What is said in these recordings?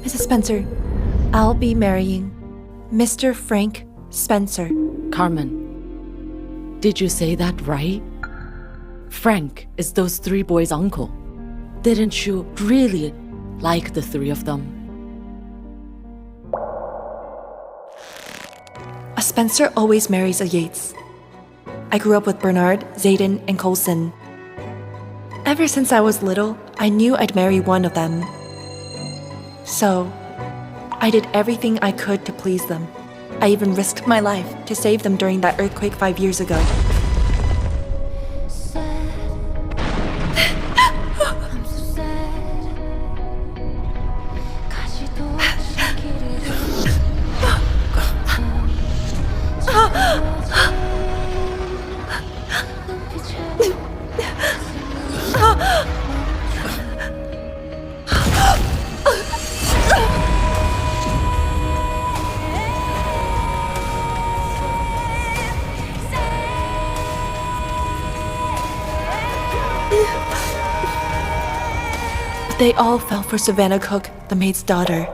Mrs. Spencer, I'll be marrying Mr. Frank Spencer. Carmen, did you say that right? Frank is those three boys' uncle. Didn't you really like the three of them? A Spencer always marries a Yates. I grew up with Bernard, Zayden, and Colson. Ever since I was little, I knew I'd marry one of them. So, I did everything I could to please them. I even risked my life to save them during that earthquake 5 years ago. They all fell for Savannah Cook, the maid's daughter.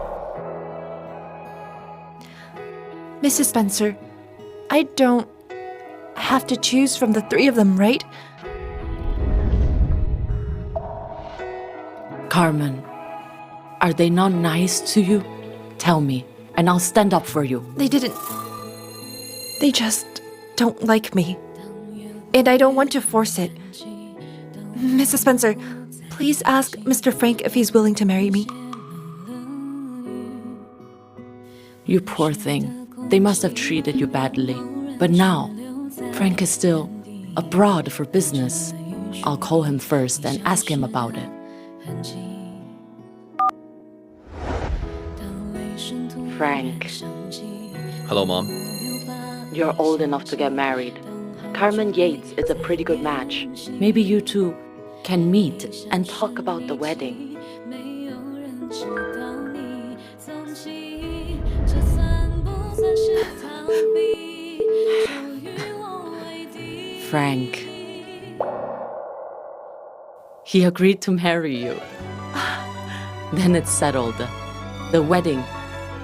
Mrs. Spencer, I don't have to choose from the three of them, right? Carmen, are they not nice to you? Tell me, and I'll stand up for you. They didn't. They just don't like me. And I don't want to force it. Mrs. Spencer, please ask Mr. Frank if he's willing to marry me. You poor thing. They must have treated you badly. But now, Frank is still abroad for business. I'll call him first and ask him about it. Frank. Hello, Mom. You're old enough to get married. Carmen Yates is a pretty good match. Maybe you two can meet and talk about the wedding. Frank. He agreed to marry you. Then it's settled. The wedding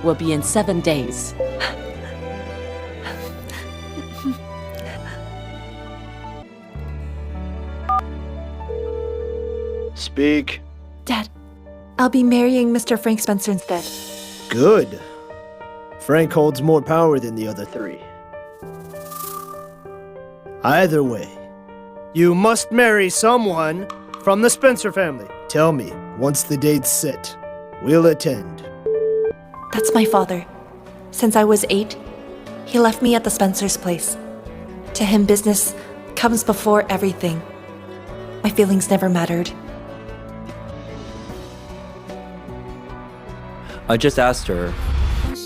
will be in 7 days. Speak. Dad, I'll be marrying Mr. Frank Spencer instead. Good. Frank holds more power than the other three. Either way, you must marry someone from the Spencer family. Tell me, once the date's set, we'll attend. That's my father. Since I was 8, he left me at the Spencer's place. To him, business comes before everything. My feelings never mattered. I just asked her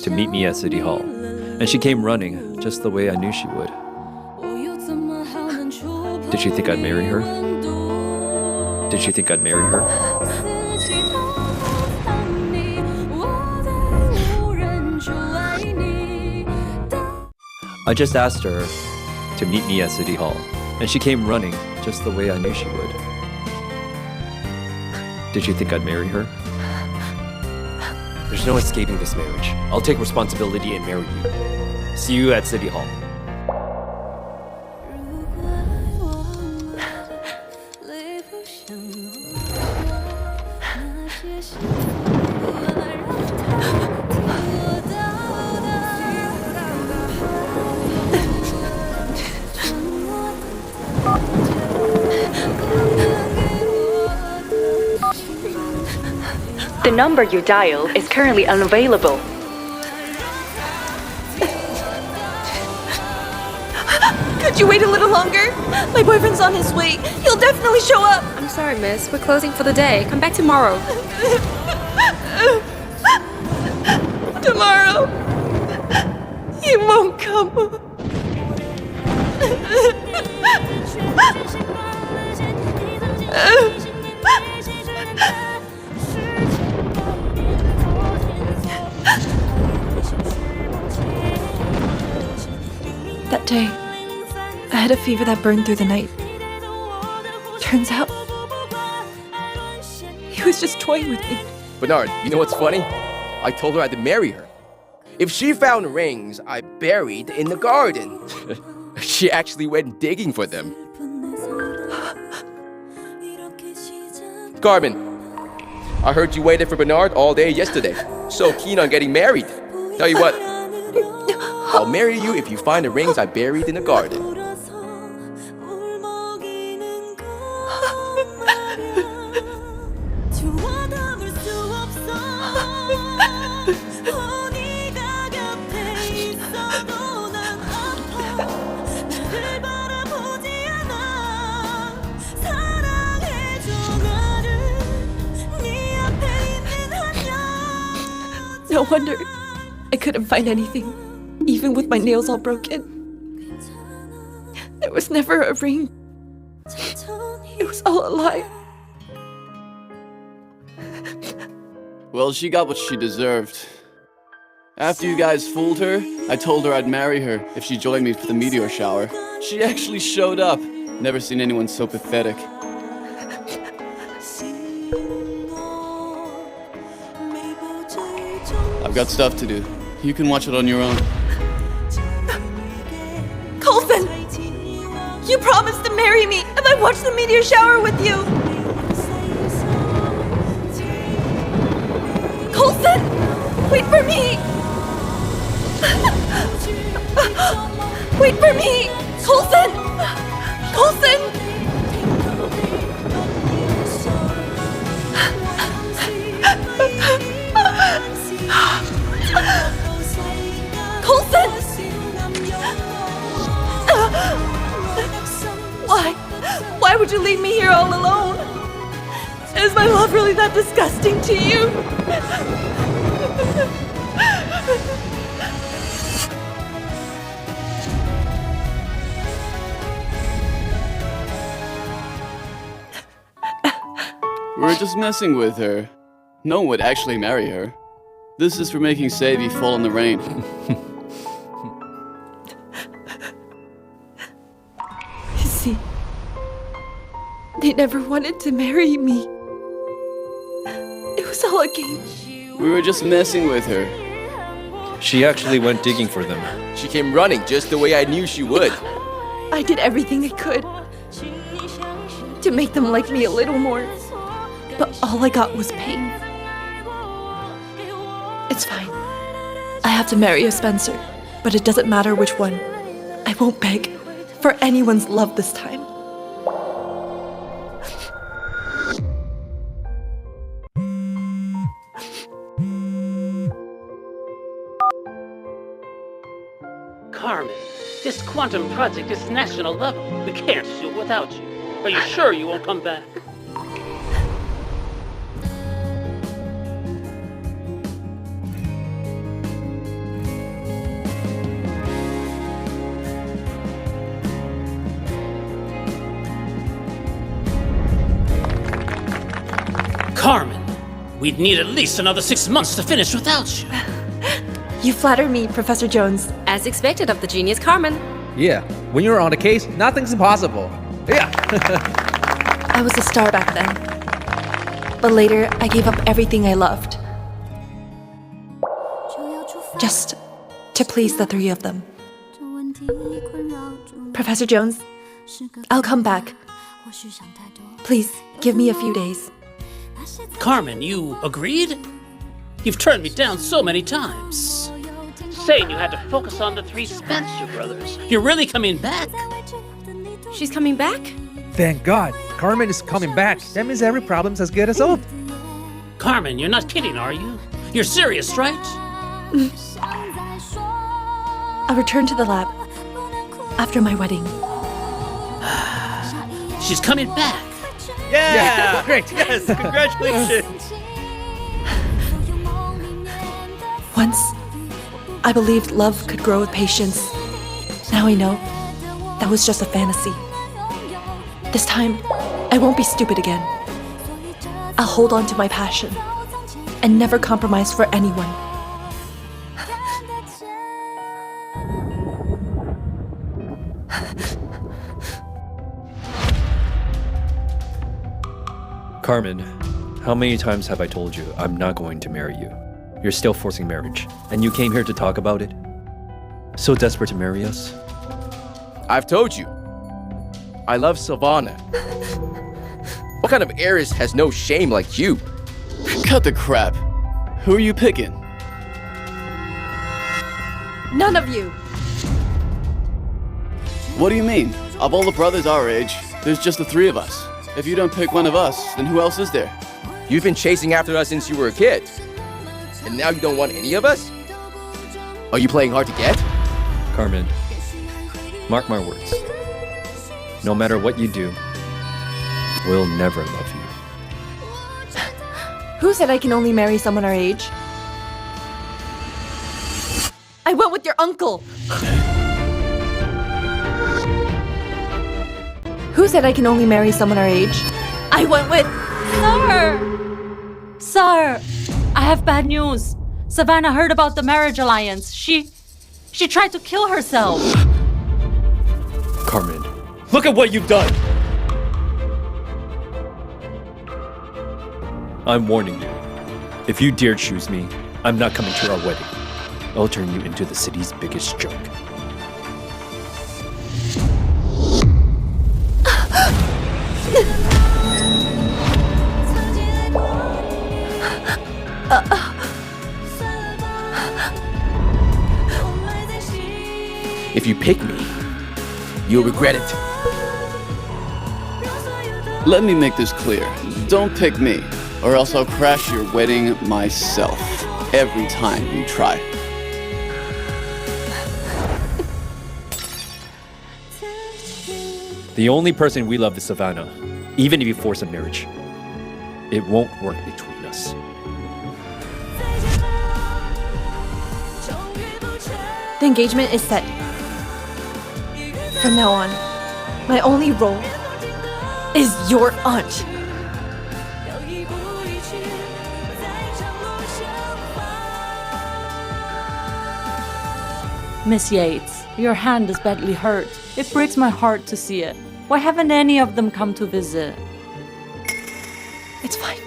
to meet me at City Hall, and she came running just the way I knew she would. Did she think I'd marry her? Did she think I'd marry her? I just asked her to meet me at City Hall, and she came running just the way I knew she would. Did you think I'd marry her? There's no escaping this marriage. I'll take responsibility and marry you. See you at City Hall. The number you dialed is currently unavailable. Could you wait a little longer? My boyfriend's on his way. He'll definitely show up. I'm sorry, miss. We're closing for the day. Come back tomorrow. Tomorrow. He won't come. That day, I had a fever that burned through the night. Turns out, he was just toying with me. Bernard, you know what's funny? I told her I had to marry her. If she found rings I buried in the garden, she actually went digging for them. Carmen, I heard you waited for Bernard all day yesterday. So keen on getting married. Tell you what, I'll marry you if you find the rings I buried in the garden. No wonder I couldn't find anything, even with my nails all broken. There was never a ring. It was all a lie. Well, she got what she deserved. After you guys fooled her, I told her I'd marry her if she joined me for the meteor shower. She actually showed up. Never seen anyone so pathetic. I've got stuff to do. You can watch it on your own. Coulson! You promised to marry me if I watched the meteor shower with you! Coulson! Wait for me! Wait for me! Coulson! Coulson! Coulson! Why would you leave me here all alone? Is my love really that disgusting to you? We were just messing with her. No one would actually marry her. This is for making Savvy fall in the rain. You see, they never wanted to marry me. It was all a game. We were just messing with her. She actually went digging for them. She came running just the way I knew she would. I did everything I could to make them like me a little more. But all I got was pain. It's fine. I have to marry a Spencer, but it doesn't matter which one. I won't beg for anyone's love this time. Carmen, this quantum project is national level. We can't do it without you. Are you sure you won't come back? Carmen, we'd need at least another 6 months to finish without you. You flatter me, Professor Jones. As expected of the genius Carmen. Yeah, when you're on a case, nothing's impossible. Yeah. I was a star back then. But later, I gave up everything I loved. Just to please the three of them. Professor Jones, I'll come back. Please, give me a few days. Carmen, you agreed? You've turned me down so many times. Saying you had to focus on the three Spencer brothers. You're really coming back? She's coming back? Thank God. Carmen is coming back. That means every problem's as good as solved. Carmen, you're not kidding, are you? You're serious, right? I'll return to the lab after my wedding. She's coming back. Yeah! Great. Yes, congratulations! Once, I believed love could grow with patience. Now I know that was just a fantasy. This time, I won't be stupid again. I'll hold on to my passion and never compromise for anyone. Carmen, how many times have I told you I'm not going to marry you? You're still forcing marriage, and you came here to talk about it? So desperate to marry us? I've told you. I love Savannah. What kind of heiress has no shame like you? Cut the crap. Who are you picking? None of you. What do you mean? Of all the brothers our age, there's just the three of us. If you don't pick one of us, then who else is there? You've been chasing after us since you were a kid. And now you don't want any of us? Are you playing hard to get? Carmen, mark my words. No matter what you do, we'll never love you. Who said I can only marry someone our age? I went with your uncle. Who said I can only marry someone our age? I went with... Sir! Sir! I have bad news. Savannah heard about the marriage alliance. She tried to kill herself. Carmen, look at what you've done! I'm warning you. If you dare choose me, I'm not coming to our wedding. I'll turn you into the city's biggest joke. If you pick me, you'll regret it. Let me make this clear. Don't pick me, or else I'll crash your wedding myself. Every time you try. The only person we love is Savannah. Even if you force a marriage, it won't work between us. The engagement is set. From now on, my only role is your aunt. Miss Yates, your hand is badly hurt. It breaks my heart to see it. Why haven't any of them come to visit? It's fine.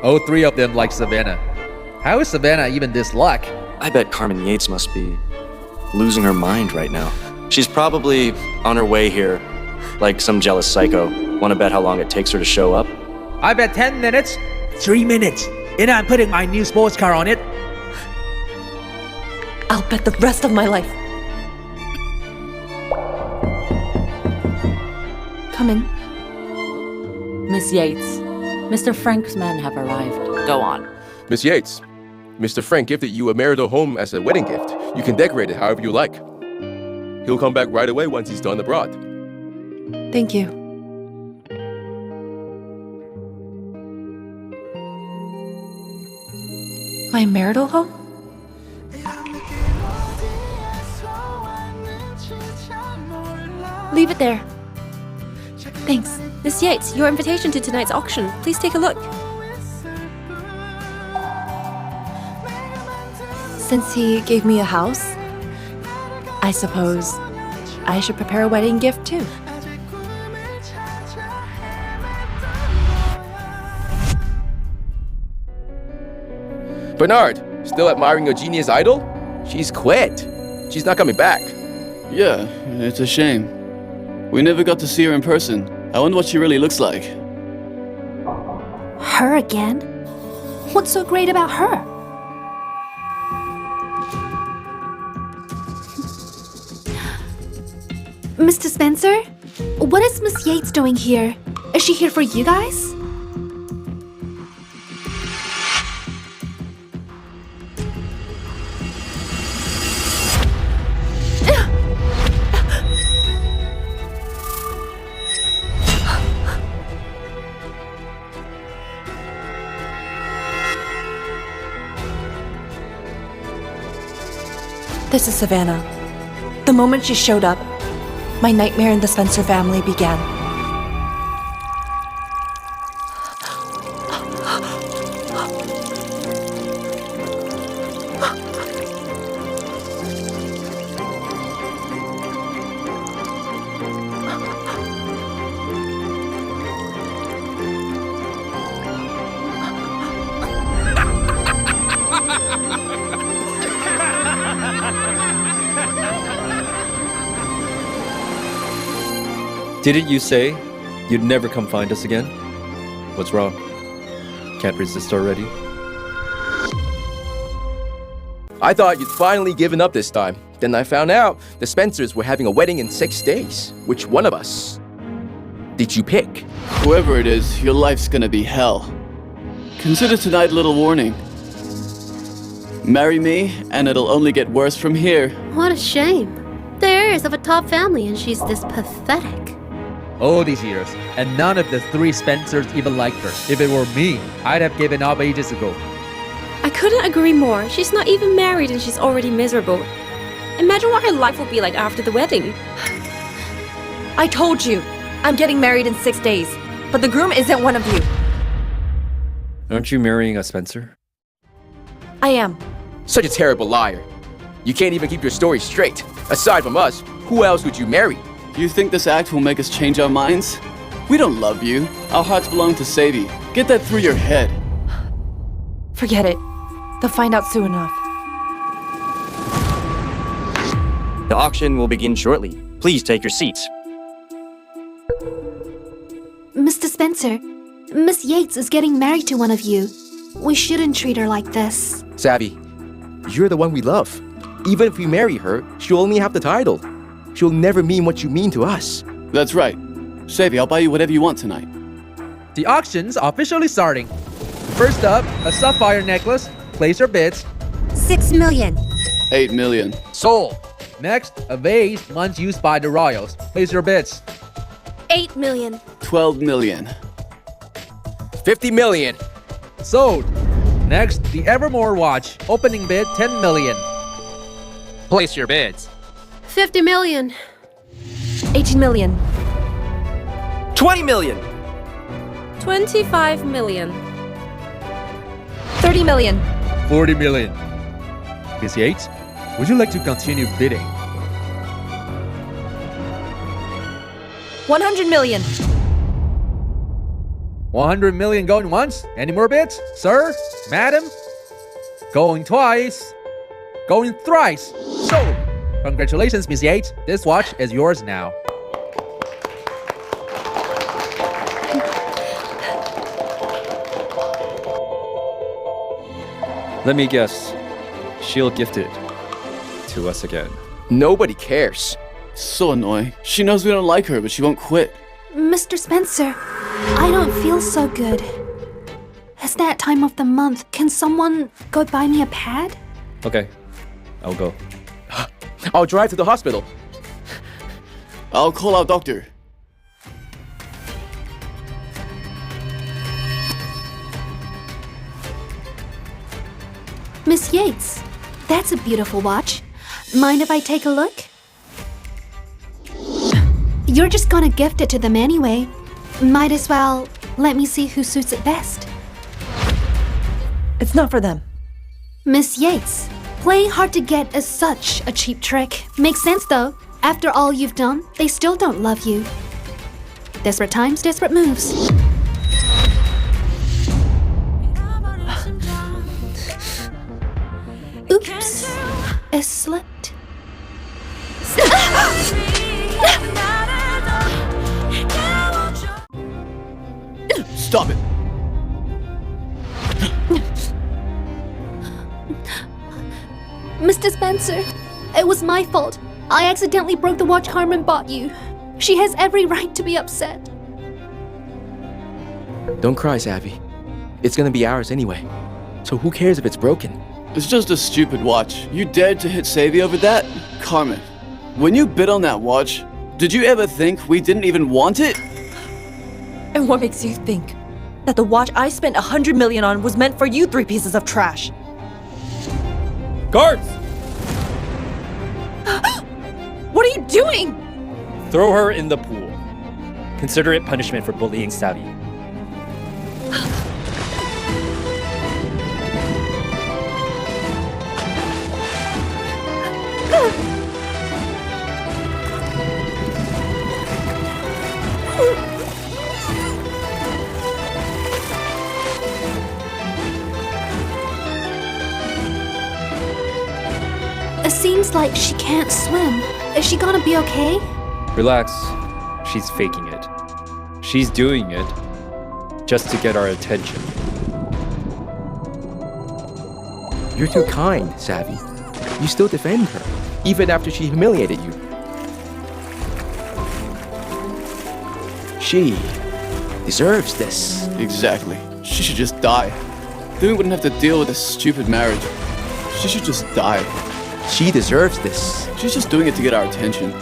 All three of them like Savannah. How is Savannah even this luck? I bet Carmen Yates must be losing her mind right now. She's probably on her way here, like some jealous psycho. Want to bet how long it takes her to show up? I bet 10 minutes. 3 minutes. And I'm putting my new sports car on it. I'll bet the rest of my life. Come in. Miss Yates, Mr. Frank's men have arrived. Go on. Miss Yates, Mr. Frank gifted you a marital home as a wedding gift. You can decorate it however you like. He'll come back right away once he's done abroad. Thank you. My marital home? Leave it there. Thanks. Miss Yates, your invitation to tonight's auction. Please take a look. Since he gave me a house, I suppose I should prepare a wedding gift too. Bernard, still admiring your genius idol? She's quit. She's not coming back. Yeah, it's a shame. We never got to see her in person. I wonder what she really looks like. Her again? What's so great about her? Mr. Spencer? What is Miss Yates doing here? Is she here for you guys? This is Savannah. The moment she showed up, my nightmare in the Spencer family began. Didn't you say you'd never come find us again? What's wrong? Can't resist already? I thought you'd finally given up this time. Then I found out the Spencers were having a wedding in 6 days. Which one of us did you pick? Whoever it is, your life's gonna be hell. Consider tonight a little warning. Marry me, and it'll only get worse from here. What a shame. The heirs of a top family and she's this pathetic. All these years, and none of the 3 Spencers even liked her. If it were me, I'd have given up ages ago. I couldn't agree more. She's not even married and she's already miserable. Imagine what her life will be like after the wedding. I told you, I'm getting married in 6 days, but the groom isn't one of you. Aren't you marrying a Spencer? I am. Such a terrible liar. You can't even keep your story straight. Aside from us, who else would you marry? You think this act will make us change our minds? We don't love you. Our hearts belong to Sadie. Get that through your head. Forget it. They'll find out soon enough. The auction will begin shortly. Please take your seats. Mr. Spencer, Miss Yates is getting married to one of you. We shouldn't treat her like this. Savvy, you're the one we love. Even if we marry her, she'll only have the title. She'll never mean what you mean to us. That's right. Savvy, I'll buy you whatever you want tonight. The auction's officially starting. First up, a sapphire necklace. Place your bids. 6 million. 8 million. Sold. Next, a vase once used by the royals. Place your bids. 8 million. 12 million. 50 million. Sold. Next, the Evermore watch. Opening bid 10 million. Place your bids. 50 million. 18 million. 20 million. 25 million. 30 million. 40 million. Miss Yates, would you like to continue bidding? 100 million. 100 million going once? Any more bids? Sir? Madam? Going twice? Going thrice? Sold! Congratulations, Miss Yates. This watch is yours now. Let me guess. She'll gift it to us again. Nobody cares. So annoying. She knows we don't like her, but she won't quit. Mr. Spencer, I don't feel so good. It's that time of the month. Can someone go buy me a pad? Okay, I'll go. I'll drive to the hospital. I'll call our doctor. Miss Yates, that's a beautiful watch. Mind if I take a look? You're just gonna gift it to them anyway. Might as well let me see who suits it best. It's not for them. Miss Yates, playing hard to get is such a cheap trick. Makes sense though. After all you've done, they still don't love you. Desperate times, desperate moves. Oops, it slipped. Stop it! Mr. Spencer, it was my fault. I accidentally broke the watch Carmen bought you. She has every right to be upset. Don't cry, Savvy. It's gonna be ours anyway. So who cares if it's broken? It's just a stupid watch. You dared to hit Savvy over that? Carmen, when you bid on that watch, did you ever think we didn't even want it? And what makes you think that the watch I spent 100 million on was meant for you 3 pieces of trash? Guards! What are you doing? Throw her in the pool. Consider it punishment for bullying Savvy. It seems like she can't swim. Is she gonna be okay? Relax. She's faking it. She's doing it just to get our attention. You're too kind, Savvy. You still defend her, even after she humiliated you. She deserves this. Exactly. She should just die. Then we wouldn't have to deal with this stupid marriage. She should just die. She deserves this. She's just doing it to get our attention.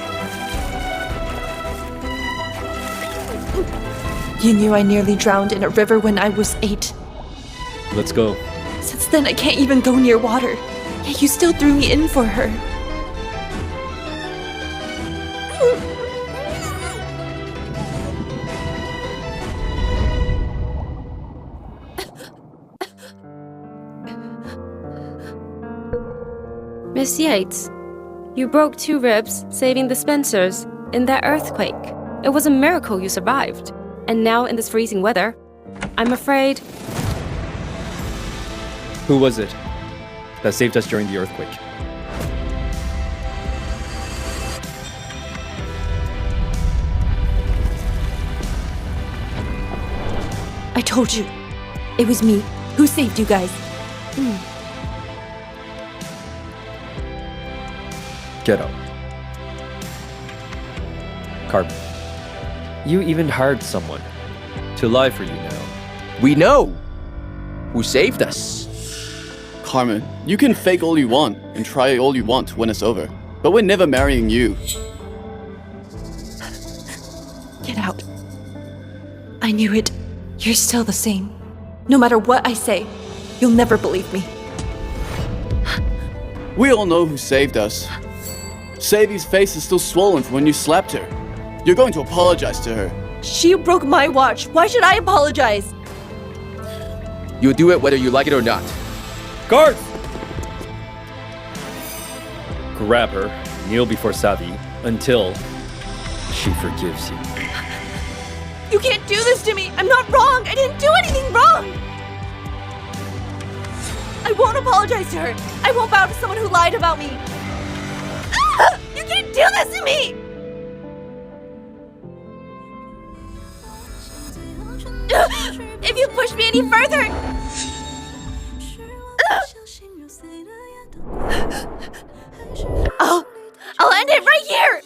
You knew I nearly drowned in a river when I was 8. Let's go. Since then, I can't even go near water. Yet you still threw me in for her. Miss Yates, you broke 2 ribs saving the Spencers in that earthquake. It was a miracle you survived. And now in this freezing weather, I'm afraid... Who was it that saved us during the earthquake? I told you. It was me who saved you guys. Get out. Carmen, you even hired someone to lie for you now. We know who saved us. Carmen, you can fake all you want and try all you want when it's over. But we're never marrying you. Get out. I knew it. You're still the same. No matter what I say, you'll never believe me. We all know who saved us. Savvy's face is still swollen from when you slapped her. You're going to apologize to her. She broke my watch. Why should I apologize? You'll do it whether you like it or not. Guards! Grab her, kneel before Savvy until she forgives you. You can't do this to me. I'm not wrong. I didn't do anything wrong. I won't apologize to her. I won't bow to someone who lied about me. You can't do this to me! If you push me any further... I'll end it right here!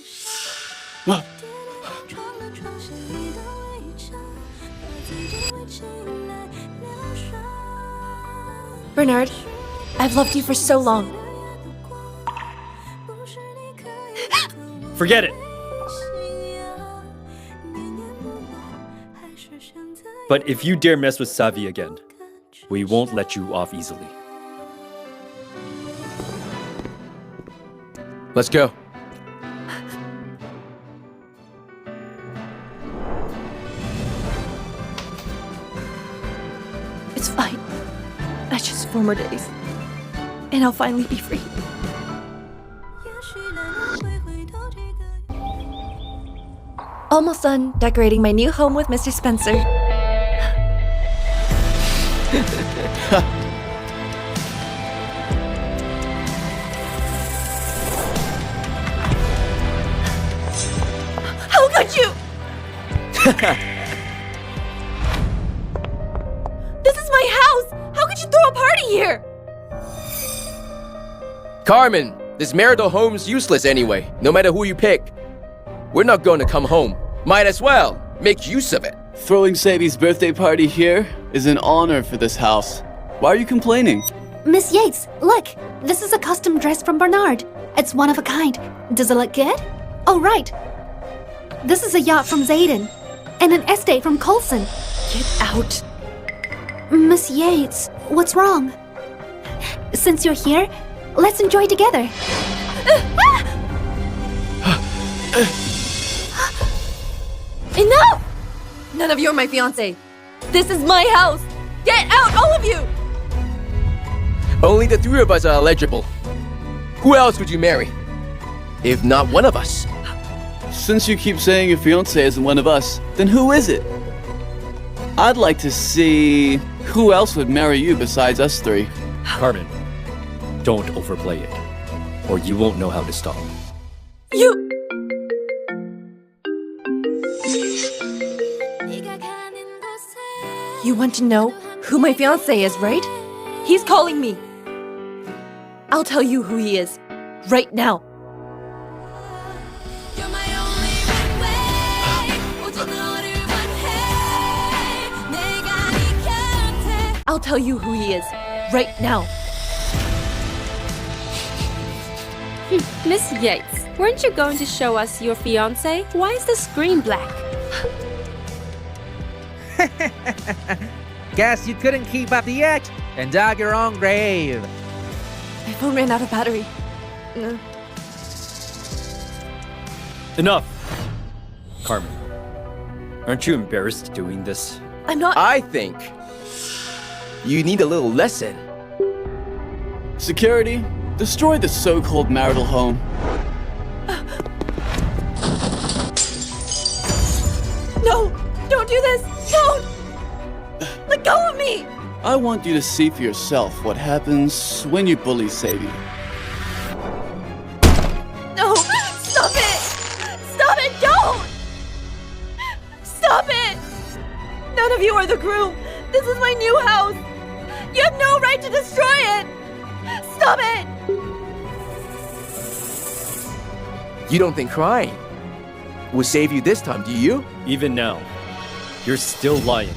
Bernard, I've loved you for so long. Forget it! But if you dare mess with Savvy again, we won't let you off easily. Let's go. It's fine. That's just 4 more days. And I'll finally be free. Almost done decorating my new home with Mr. Spencer. How could you? This is my house! How could you throw a party here? Carmen, this marital home's useless anyway, no matter who you pick. We're not going to come home. Might as well make use of it. Throwing Savvy's birthday party here is an honor for this house. Why are you complaining? Miss Yates, look! This is a custom dress from Bernard. It's one of a kind. Does it look good? Oh, right. This is a yacht from Zayden. And an estate from Coulson. Get out. Miss Yates, what's wrong? Since you're here, let's enjoy together. Enough! None of you are my fiancé. This is my house. Get out, all of you! Only the 3 of us are eligible. Who else would you marry? If not one of us. Since you keep saying your fiancé isn't one of us, then who is it? I'd like to see who else would marry you besides us 3. Carmen, don't overplay it, or you won't know how to stop. You... You want to know who my fiancé is, right? He's calling me. I'll tell you who he is, right now. I'll tell you who he is, right now. Miss Yates, weren't you going to show us your fiancé? Why is the screen black? Guess you couldn't keep up the act and dug your own grave. My phone ran out of battery. Enough! Carmen, aren't you embarrassed doing this? I'm not. I think you need a little lesson. Security, destroy the so-called marital home. No! Don't do this! Don't! Let go of me! I want you to see for yourself what happens when you bully Sadie. No! Stop it! Stop it! Don't! Stop it! None of you are the groom! This is my new house! You have no right to destroy it! Stop it! You don't think crying will save you this time, do you? Even now, you're still lying.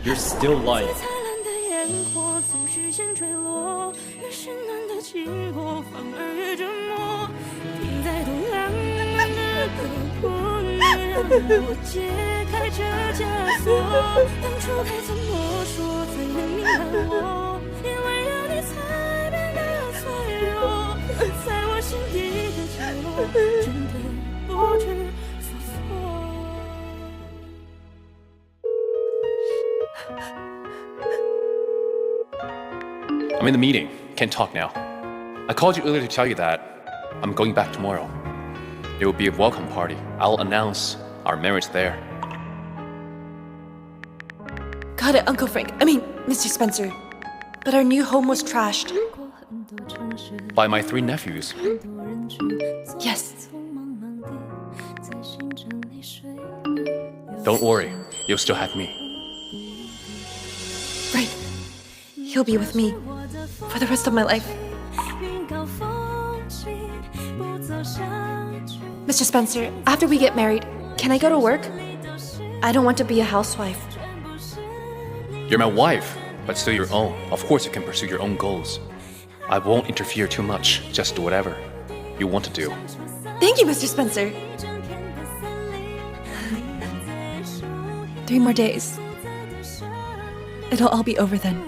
You're still lying. I'm in the meeting. Can't talk now. I called you earlier to tell you that I'm going back tomorrow. There will be a welcome party. I'll announce our marriage there. Got it, Uncle Frank. I mean, Mr. Spencer. But our new home was trashed. By my 3 nephews. Yes. Don't worry. You'll still have me. Right. He'll be with me for the rest of my life. Mr. Spencer, after we get married, can I go to work? I don't want to be a housewife. You're my wife, but still your own. Of course you can pursue your own goals. I won't interfere too much. Just do whatever you want to do. Thank you, Mr. Spencer. 3 more days. It'll all be over then.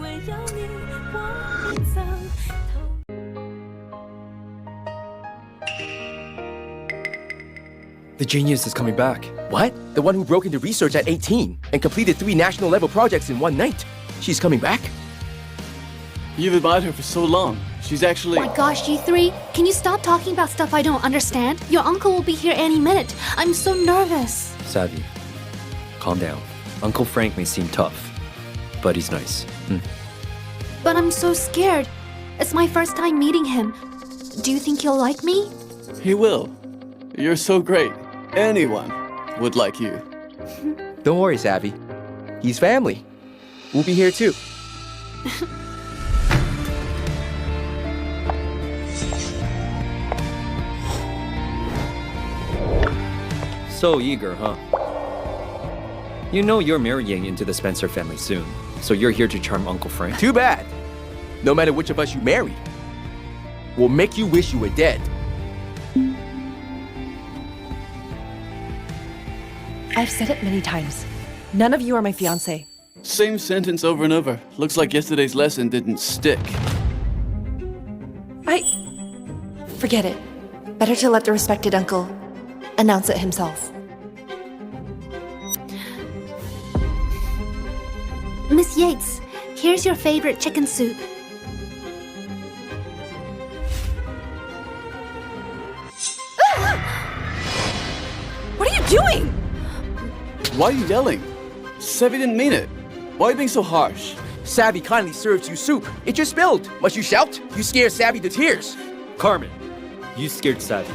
The genius is coming back. What? The one who broke into research at 18 and completed 3 national level projects in one night. She's coming back? You've admired her for so long. She's actually... My gosh, you three, can you stop talking about stuff I don't understand? Your uncle will be here any minute. I'm so nervous. Savvy, calm down. Uncle Frank may seem tough, but he's nice. But I'm so scared. It's my first time meeting him. Do you think he'll like me? He will. You're so great. Anyone would like you. Don't worry, Savvy. He's family. We'll be here too. So eager, huh? You know you're marrying into the Spencer family soon, so you're here to charm Uncle Frank? Too bad. No matter which of us you marry, we'll make you wish you were dead. I've said it many times. None of you are my fiancé. Same sentence over and over. Looks like yesterday's lesson didn't stick. Forget it. Better to let the respected uncle announce it himself. Miss Yates, here's your favorite chicken soup. What are you doing? Why are you yelling? Savvy didn't mean it. Why are you being so harsh? Savvy kindly serves you soup. It just spilled. Must you shout? You scare Savvy to tears. Carmen, you scared Savvy.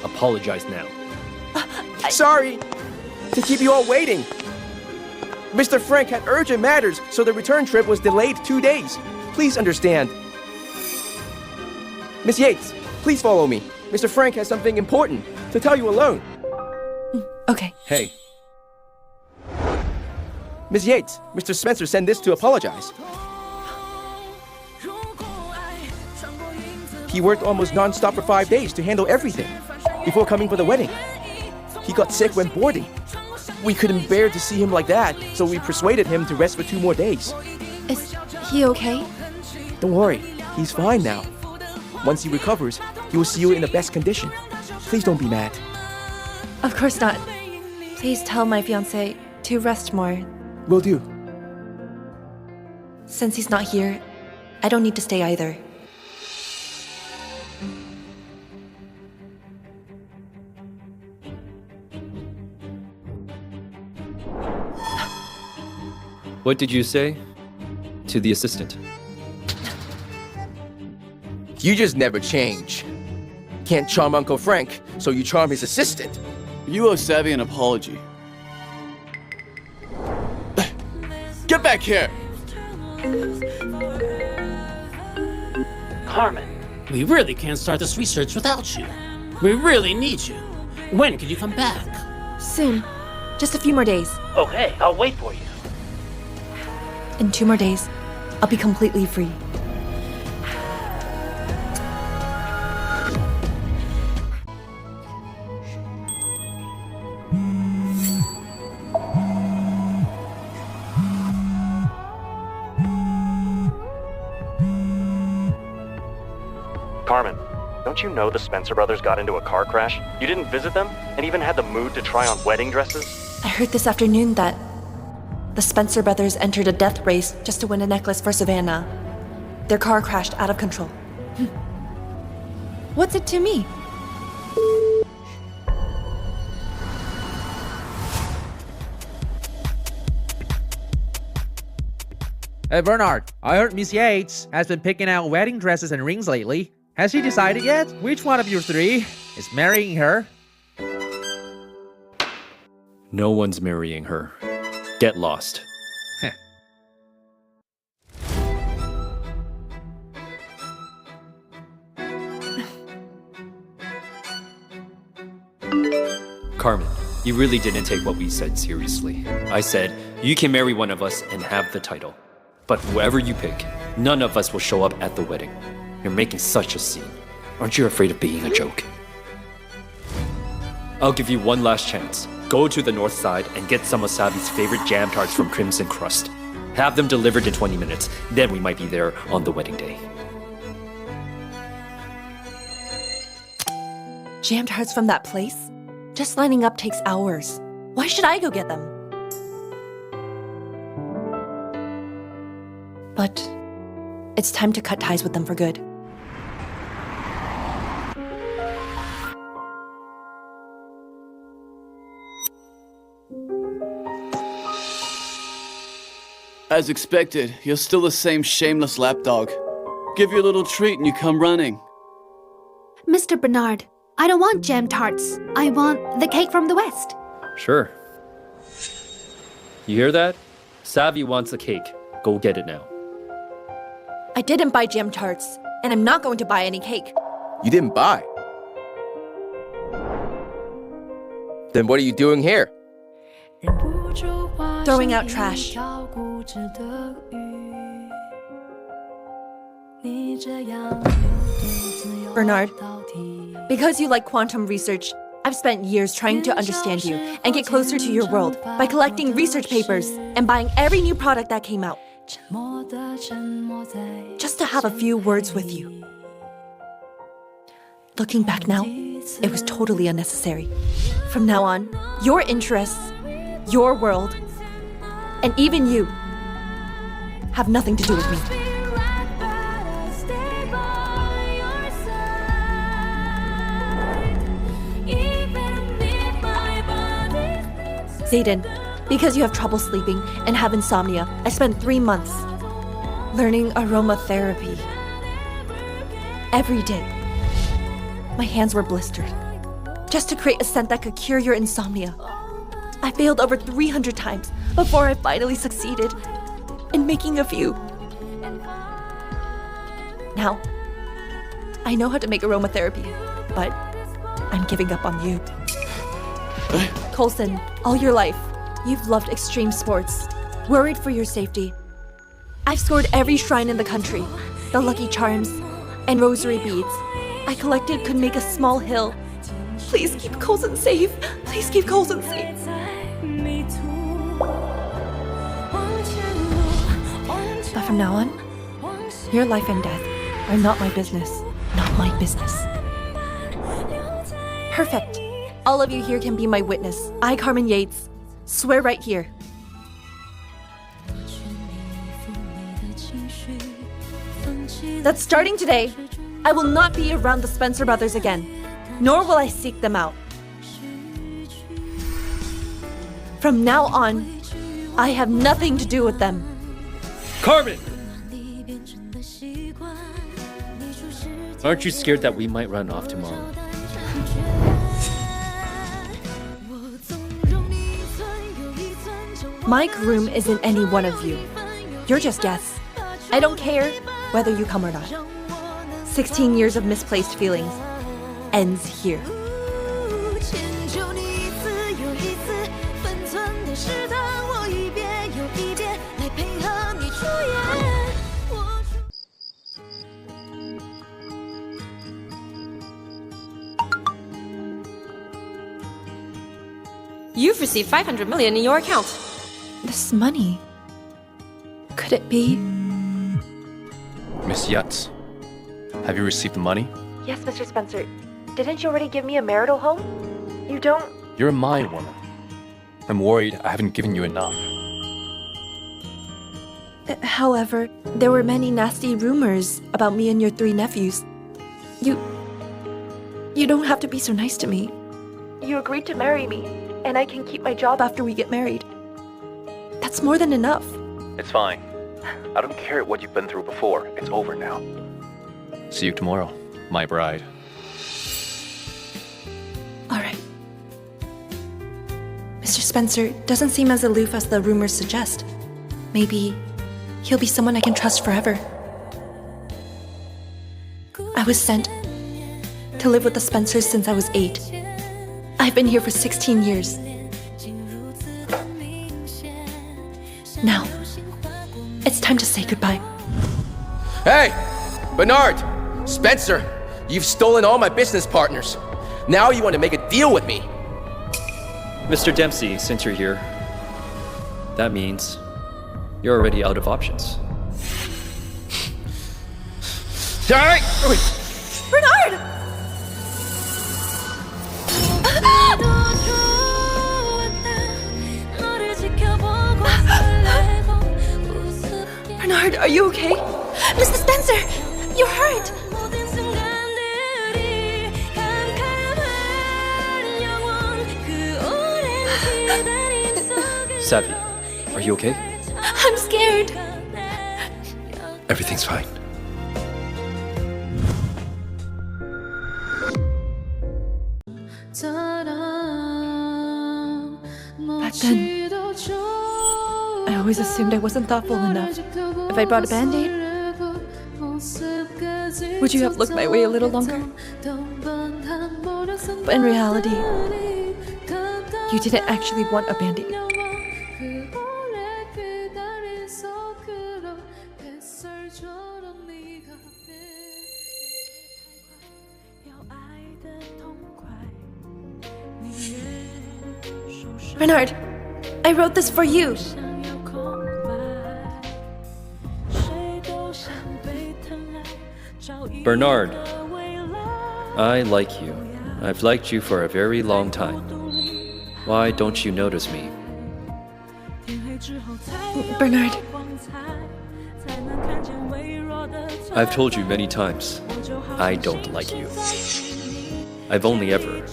Apologize now. Sorry to keep you all waiting. Mr. Frank had urgent matters, so the return trip was delayed 2 days. Please understand. Miss Yates, please follow me. Mr. Frank has something important to tell you alone. Okay. Hey. Miss Yates, Mr. Spencer sent this to apologize. He worked almost non-stop for 5 days to handle everything before coming for the wedding. He got sick when boarding. We couldn't bear to see him like that, so we persuaded him to rest for 2 more days. Is he okay? Don't worry, he's fine now. Once he recovers, he will see you in the best condition. Please don't be mad. Of course not. Please tell my fiancé to rest more. Will do. Since he's not here, I don't need to stay either. What did you say to the assistant? You just never change. Can't charm Uncle Frank, so you charm his assistant. You owe Savvy an apology. Get back here! Carmen, we really can't start this research without you. We really need you. When can you come back? Soon. Just a few more days. Okay, I'll wait for you. In 2 more days, I'll be completely free. Carmen, don't you know the Spencer brothers got into a car crash? You didn't visit them and even had the mood to try on wedding dresses? I heard this afternoon that the Spencer brothers entered a death race just to win a necklace for Savannah. Their car crashed out of control. What's it to me? Hey Bernard, I heard Miss Yates has been picking out wedding dresses and rings lately. Has she decided yet which one of you 3 is marrying her? No one's marrying her. Get lost. Carmen, you really didn't take what we said seriously. I said, you can marry one of us and have the title. But whoever you pick, none of us will show up at the wedding. You're making such a scene. Aren't you afraid of being a joke? I'll give you one last chance. Go to the north side and get some of Savvy's favorite jam tarts from Crimson Crust. Have them delivered in 20 minutes, then we might be there on the wedding day. Jam tarts from that place? Just lining up takes hours. Why should I go get them? But it's time to cut ties with them for good. As expected, you're still the same shameless lapdog. Give you a little treat and you come running. Mr. Bernard, I don't want jam tarts. I want the cake from the West. Sure. You hear that? Savvy wants a cake. Go get it now. I didn't buy jam tarts, and I'm not going to buy any cake. You didn't buy? Then what are you doing here? Throwing out trash. Bernard, because you like quantum research, I've spent years trying to understand you and get closer to your world by collecting research papers and buying every new product that came out. Just to have a few words with you. Looking back now, it was totally unnecessary. From now on, your interests, your world, and even you have nothing to do with me. Zayden, because you have trouble sleeping and have insomnia, I spent 3 months learning aromatherapy. Every day. My hands were blistered, just to create a scent that could cure your insomnia. I failed over 300 times before I finally succeeded in making a few. Now, I know how to make aromatherapy, but I'm giving up on you. Coulson, all your life, you've loved extreme sports, worried for your safety. I've scored every shrine in the country, the Lucky Charms, and rosary beads. I collected could make a small hill. Please keep Coulson safe. Please keep Coulson safe. But from now on, your life and death are not my business. Not my business. Perfect. All of you here can be my witness. I, Carmen Yates, swear right here. That starting today, I will not be around the Spencer brothers again, nor will I seek them out. From now on, I have nothing to do with them. Carmen! Aren't you scared that we might run off tomorrow? My groom isn't any one of you. You're just guests. I don't care whether you come or not. 16 years of misplaced feelings ends here. You've received 500 million in your account. This money. Could it be? Miss Yates, have you received the money? Yes, Mr. Spencer. Didn't you already give me a marital home? You don't... You're a my woman. I'm worried I haven't given you enough. However, there were many nasty rumors about me and your 3 nephews. You don't have to be so nice to me. You agreed to marry me, and I can keep my job after we get married. That's more than enough. It's fine. I don't care what you've been through before. It's over now. See you tomorrow, my bride. All right. Mr. Spencer doesn't seem as aloof as the rumors suggest. Maybe he'll be someone I can trust forever. I was sent to live with the Spencers since I was 8. I've been here for 16 years. Now, it's time to say goodbye. Hey! Bernard! Spencer! You've stolen all my business partners. Now you want to make a deal with me. Mr. Dempsey, since you're here, that means you're already out of options. Alright! Bernard! Bernard, are you okay? Mr. Spencer, you're hurt. Savvy, are you okay? I'm scared. Everything's fine. Back then, I always assumed I wasn't thoughtful enough. If I brought a Band-Aid, would you have looked my way a little longer? But in reality, you didn't actually want a Band-Aid. Bernard, I wrote this for you. Bernard, I like you. I've liked you for a very long time. Why don't you notice me? Bernard. I've told you many times, I don't like you. I've only ever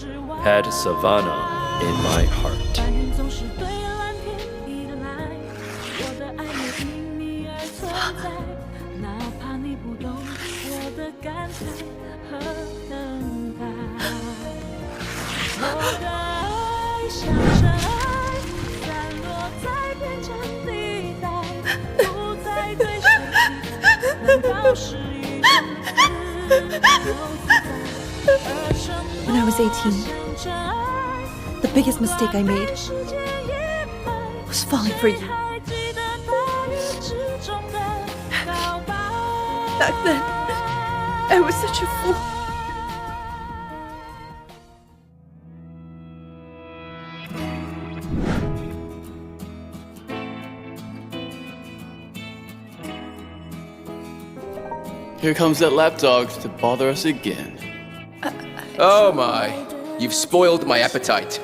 had Savannah in my heart. When I was 18, the biggest mistake I made was falling for you. Back then, I was such a fool. Here comes that lapdog to bother us again. Oh my, you've spoiled my appetite.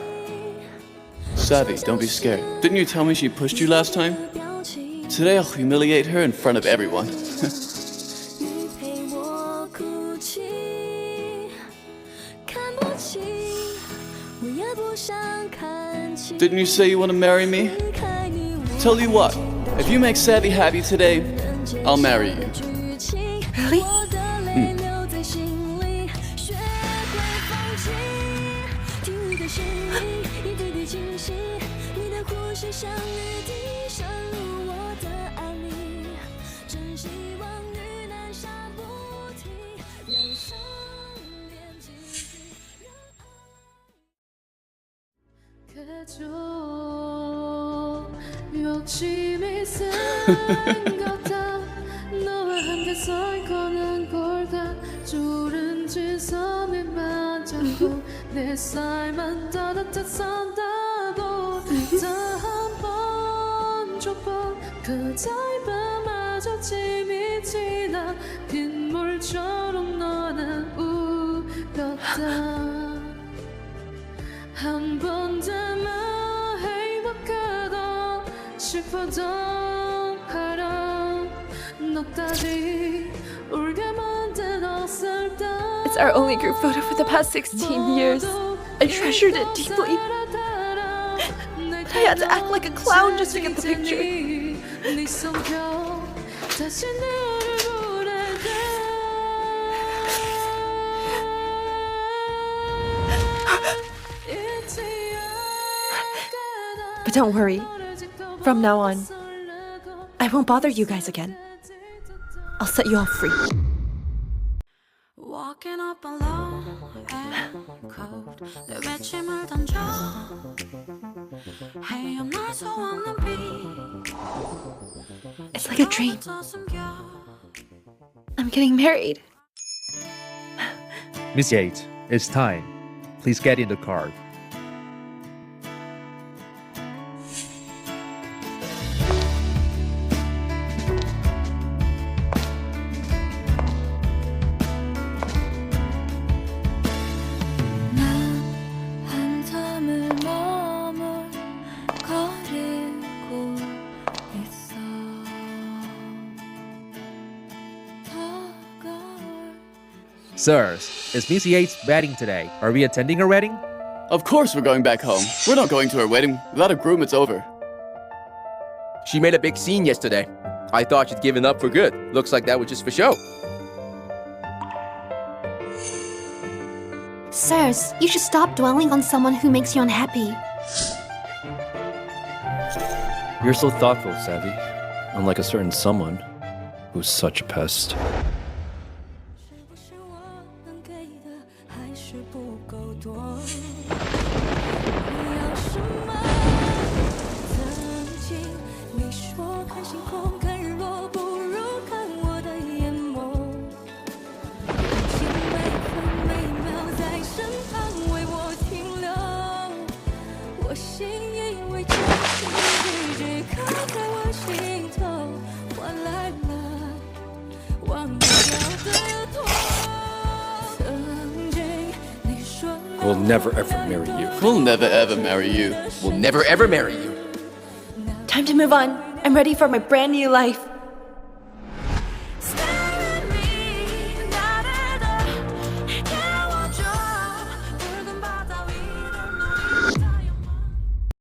Savvy, don't be scared. Didn't you tell me she pushed you last time? Today I'll humiliate her in front of everyone. Didn't you say you want to marry me? Tell you what, if you make Savvy happy today, I'll marry you. Really? 욕심이 생겼다 너와 함께 서 있고는 걸까 주른지 섬에만 잡고 내 삶은 따뜻했었다고 다 한 번 줘봐 그 짧은 마주침이 지나 빗물처럼 너는 울었다 한 번 되면 행복하다 싶어도 알아 너까지 울게 만들었을 때 It's our only group photo for the past 16 years. I treasured it deeply. I had to act like a clown just to get the picture. 네 성격 다시 너를 부를 때 But don't worry. From now on, I won't bother you guys again. I'll set you all free. Walking up alone and cold 내 외침을 던져 헤엄날 소원은 비 It's like a dream. I'm getting married. Miss Yates, it's time. Please get in the car. Sirs, it's Miss Yates' wedding today. Are we attending her wedding? Of course we're going back home. We're not going to her wedding. Without a groom, it's over. She made a big scene yesterday. I thought she'd given up for good. Looks like that was just for show. Sirs, you should stop dwelling on someone who makes you unhappy. You're so thoughtful, Savvy. Unlike a certain someone who's such a pest. We'll never ever marry you. We'll never ever marry you. We'll never ever marry you. Time to move on. I'm ready for my brand new life.